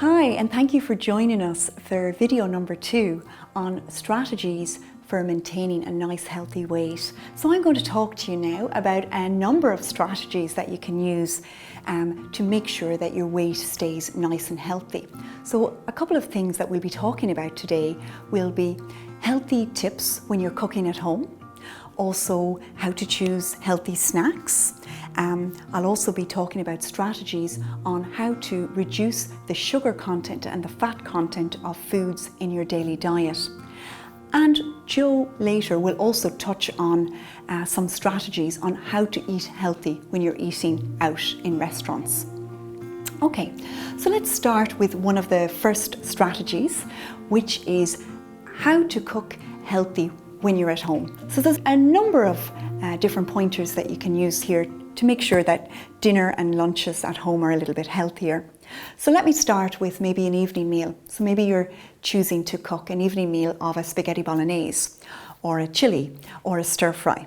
Hi, and thank you for joining us for video number 2 on strategies for maintaining a nice healthy weight. So I'm going to talk to you now about a number of strategies that you can use to make sure that your weight stays nice and healthy. So a couple of things that we'll be talking about today will be healthy tips when you're cooking at home, also how to choose healthy snacks. I'll also be talking about strategies on how to reduce the sugar content and the fat content of foods in your daily diet. And Joe later will also touch on some strategies on how to eat healthy when you're eating out in restaurants. Okay, so let's start with one of the first strategies, which is how to cook healthy when you're at home. So there's a number of different pointers that you can use here to make sure that dinner and lunches at home are a little bit healthier. So let me start with maybe an evening meal. So maybe you're choosing to cook an evening meal of a spaghetti bolognese or a chili or a stir fry.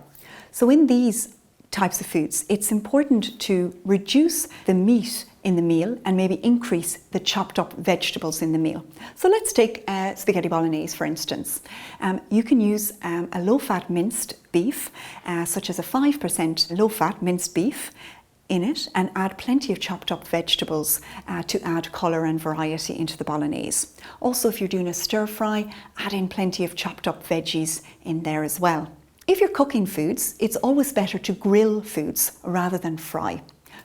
So in these types of foods, it's important to reduce the meat in the meal and maybe increase the chopped up vegetables in the meal. So let's take spaghetti bolognese, for instance. You can use a low-fat minced beef, such as a 5% low-fat minced beef in it, and add plenty of chopped up vegetables to add colour and variety into the bolognese. Also, if you're doing a stir fry, add in plenty of chopped up veggies in there as well. If you're cooking foods, it's always better to grill foods rather than fry.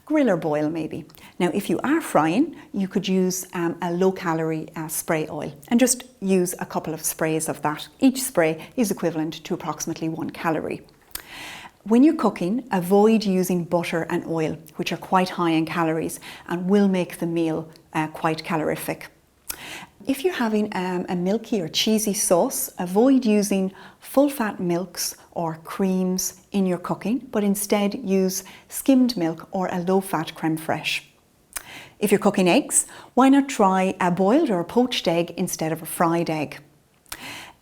Grill or boil maybe. Now if you are frying, you could use a low-calorie spray oil and just use a couple of sprays of that. Each spray is equivalent to approximately 1 calorie. When you're cooking, avoid using butter and oil, which are quite high in calories and will make the meal quite calorific. If you're having a milky or cheesy sauce, avoid using full-fat milks or creams in your cooking, but instead use skimmed milk or a low-fat creme fraiche. If you're cooking eggs, why not try a boiled or a poached egg instead of a fried egg?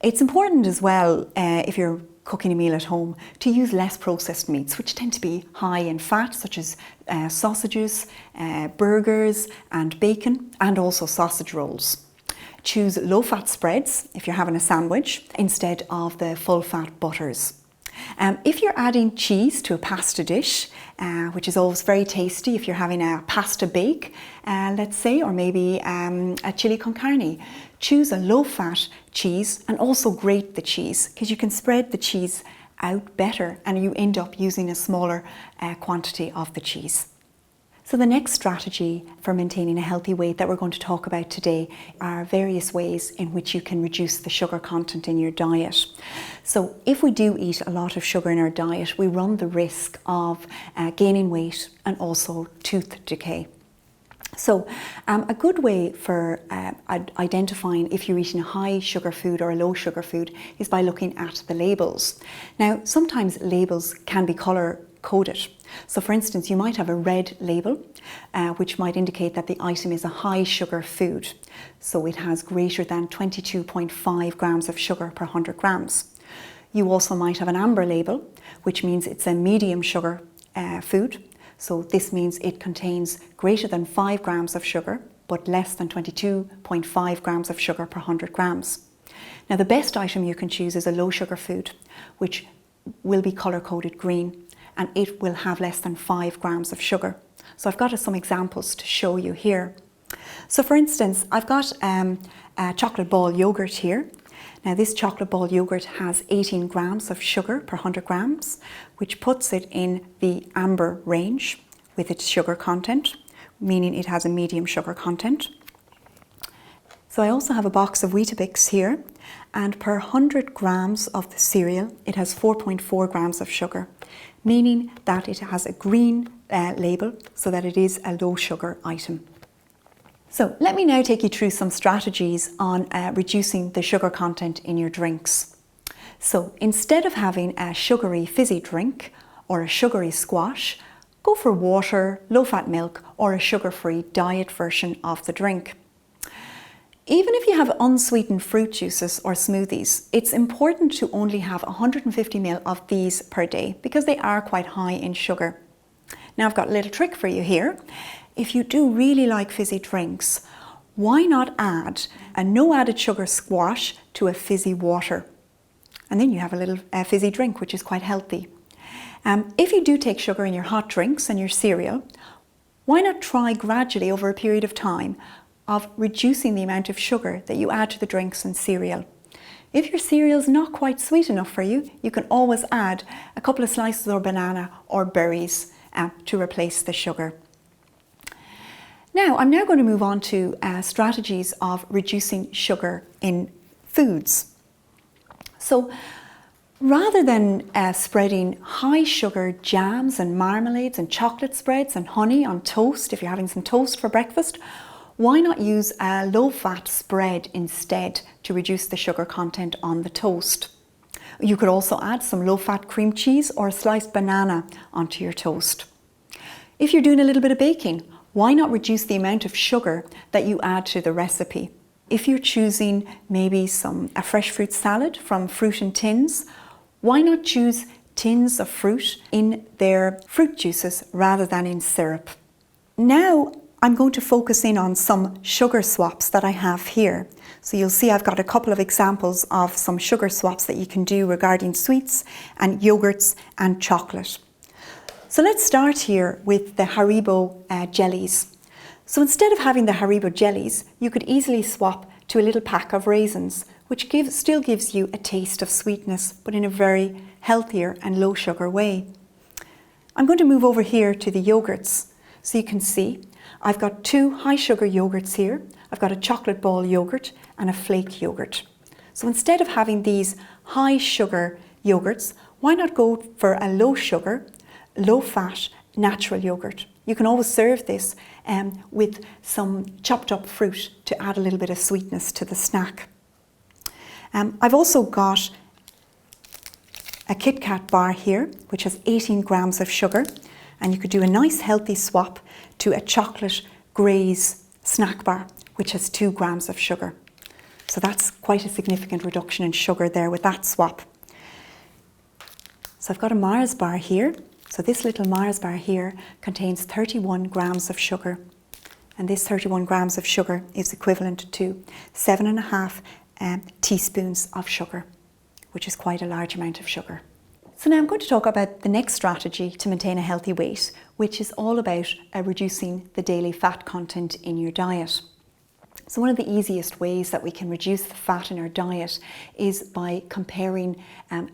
It's important as well, if you're cooking a meal at home, to use less processed meats, which tend to be high in fat, such as sausages, burgers and bacon, and also sausage rolls. Choose low-fat spreads if you're having a sandwich instead of the full-fat butters. If you're adding cheese to a pasta dish, which is always very tasty if you're having a pasta bake, let's say, or maybe a chili con carne, choose a low-fat cheese and also grate the cheese, because you can spread the cheese out better and you end up using a smaller quantity of the cheese. So the next strategy for maintaining a healthy weight that we're going to talk about today are various ways in which you can reduce the sugar content in your diet. So if we do eat a lot of sugar in our diet, we run the risk of gaining weight and also tooth decay. So a good way for identifying if you're eating a high sugar food or a low sugar food is by looking at the labels. Now, sometimes labels can be colour coded. So for instance, you might have a red label, which might indicate that the item is a high sugar food. So it has greater than 22.5 grams of sugar per 100 grams. You also might have an amber label, which means it's a medium sugar food. So this means it contains greater than 5 grams of sugar, but less than 22.5 grams of sugar per 100 grams. Now the best item you can choose is a low sugar food, which will be colour coded green, and it will have less than 5 grams of sugar. So I've got some examples to show you here. So for instance, I've got a chocolate ball yogurt here. Now this chocolate ball yogurt has 18 grams of sugar per 100 grams, which puts it in the amber range with its sugar content, meaning it has a medium sugar content. So I also have a box of Weetabix here, and per 100 grams of the cereal, it has 4.4 grams of sugar, meaning that it has a green label, so that it is a low sugar item. So let me now take you through some strategies on reducing the sugar content in your drinks. So instead of having a sugary fizzy drink or a sugary squash, go for water, low-fat milk, or a sugar-free diet version of the drink. Even if you have unsweetened fruit juices or smoothies, it's important to only have 150 ml of these per day because they are quite high in sugar. Now I've got a little trick for you here. If you do really like fizzy drinks, why not add a no added sugar squash to a fizzy water? And then you have a little fizzy drink, which is quite healthy. If you do take sugar in your hot drinks and your cereal, why not try gradually over a period of time of reducing the amount of sugar that you add to the drinks and cereal? If your cereal is not quite sweet enough for you, you can always add a couple of slices of banana or berries to replace the sugar. Now, I'm now going to move on to strategies of reducing sugar in foods. So, rather than spreading high sugar jams and marmalades and chocolate spreads and honey on toast, if you're having some toast for breakfast, why not use a low-fat spread instead to reduce the sugar content on the toast? You could also add some low-fat cream cheese or a sliced banana onto your toast. If you're doing a little bit of baking, why not reduce the amount of sugar that you add to the recipe? If you're choosing maybe a fresh fruit salad from fruit in tins, why not choose tins of fruit in their fruit juices rather than in syrup? Now I'm going to focus in on some sugar swaps that I have here. So you'll see I've got a couple of examples of some sugar swaps that you can do regarding sweets and yogurts and chocolate. So let's start here with the Haribo jellies. So instead of having the Haribo jellies, you could easily swap to a little pack of raisins, which still gives you a taste of sweetness, but in a very healthier and low sugar way. I'm going to move over here to the yogurts. So you can see I've got 2 high sugar yogurts here. I've got a chocolate ball yogurt and a flake yogurt. So instead of having these high sugar yogurts, why not go for a low sugar, low fat, natural yogurt? You can always serve this with some chopped up fruit to add a little bit of sweetness to the snack. I've also got a Kit Kat bar here, which has 18 grams of sugar, and you could do a nice healthy swap to a chocolate Graze snack bar, which has 2 grams of sugar. So that's quite a significant reduction in sugar there with that swap. So I've got a Mars bar here. So this little Mars bar here contains 31 grams of sugar. And this 31 grams of sugar is equivalent to 7.5 teaspoons of sugar, which is quite a large amount of sugar. So now I'm going to talk about the next strategy to maintain a healthy weight, which is all about reducing the daily fat content in your diet. So one of the easiest ways that we can reduce the fat in our diet is by comparing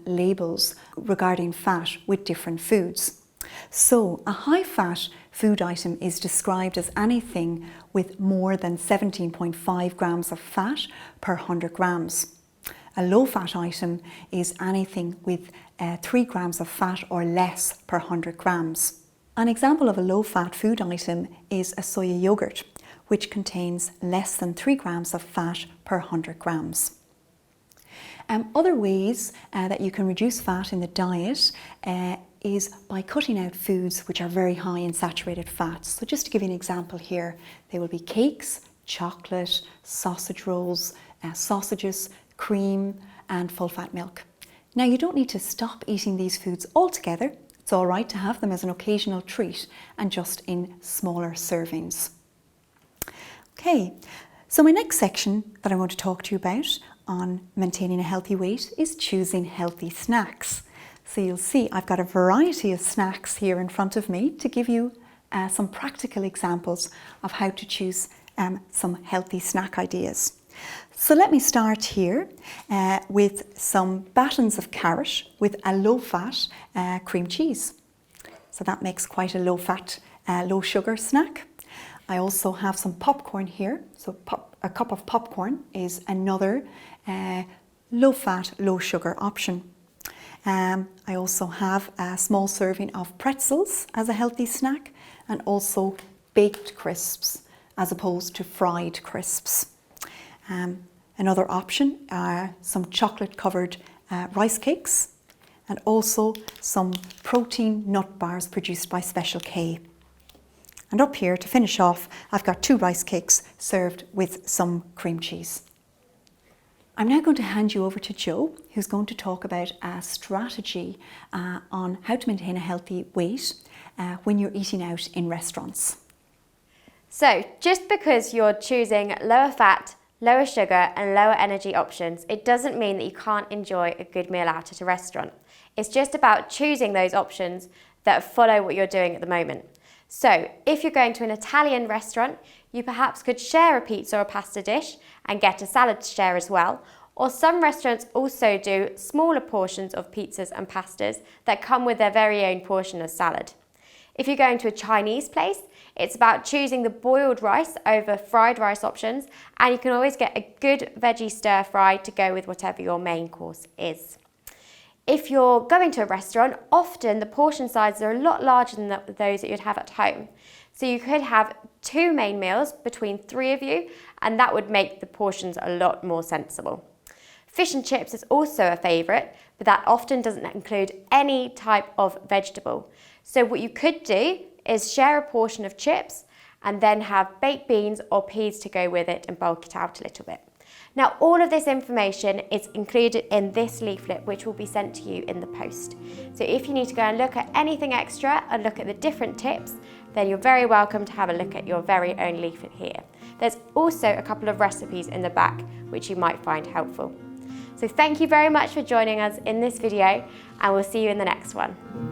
labels regarding fat with different foods. So a high fat food item is described as anything with more than 17.5 grams of fat per 100 grams. A low fat item is anything with 3 grams of fat or less per 100 grams. An example of a low fat food item is a soya yogurt, which contains less than 3 grams of fat per 100 grams. Other ways that you can reduce fat in the diet is by cutting out foods which are very high in saturated fats. So just to give you an example here, they will be cakes, chocolate, sausage rolls, sausages, cream and full fat milk. Now you don't need to stop eating these foods altogether. It's all right to have them as an occasional treat and just in smaller servings. Okay, so my next section that I want to talk to you about on maintaining a healthy weight is choosing healthy snacks. So you'll see I've got a variety of snacks here in front of me to give you some practical examples of how to choose some healthy snack ideas. So let me start here with some battens of carrot with a low-fat cream cheese. So that makes quite a low-fat, low-sugar snack. I also have some popcorn here. So a cup of popcorn is another low-fat, low-sugar option. I also have a small serving of pretzels as a healthy snack, and also baked crisps as opposed to fried crisps. Another option are some chocolate covered rice cakes, and also some protein nut bars produced by Special K. And up here to finish off, I've got 2 rice cakes served with some cream cheese. I'm now going to hand you over to Jo, who's going to talk about a strategy on how to maintain a healthy weight when you're eating out in restaurants. So just because you're choosing lower fat, lower sugar and lower energy options, it doesn't mean that you can't enjoy a good meal out at a restaurant. It's just about choosing those options that follow what you're doing at the moment. So if you're going to an Italian restaurant, you perhaps could share a pizza or pasta dish and get a salad to share as well. Or some restaurants also do smaller portions of pizzas and pastas that come with their very own portion of salad. If you're going to a Chinese place, it's about choosing the boiled rice over fried rice options, and you can always get a good veggie stir fry to go with whatever your main course is. If you're going to a restaurant, often the portion sizes are a lot larger than those that you'd have at home. So you could have 2 main meals between 3 of you, and that would make the portions a lot more sensible. Fish and chips is also a favourite, but that often doesn't include any type of vegetable. So what you could do is share a portion of chips and then have baked beans or peas to go with it and bulk it out a little bit. Now, all of this information is included in this leaflet, which will be sent to you in the post. So if you need to go and look at anything extra and look at the different tips, then you're very welcome to have a look at your very own leaflet here. There's also a couple of recipes in the back, which you might find helpful. So thank you very much for joining us in this video, and we'll see you in the next one.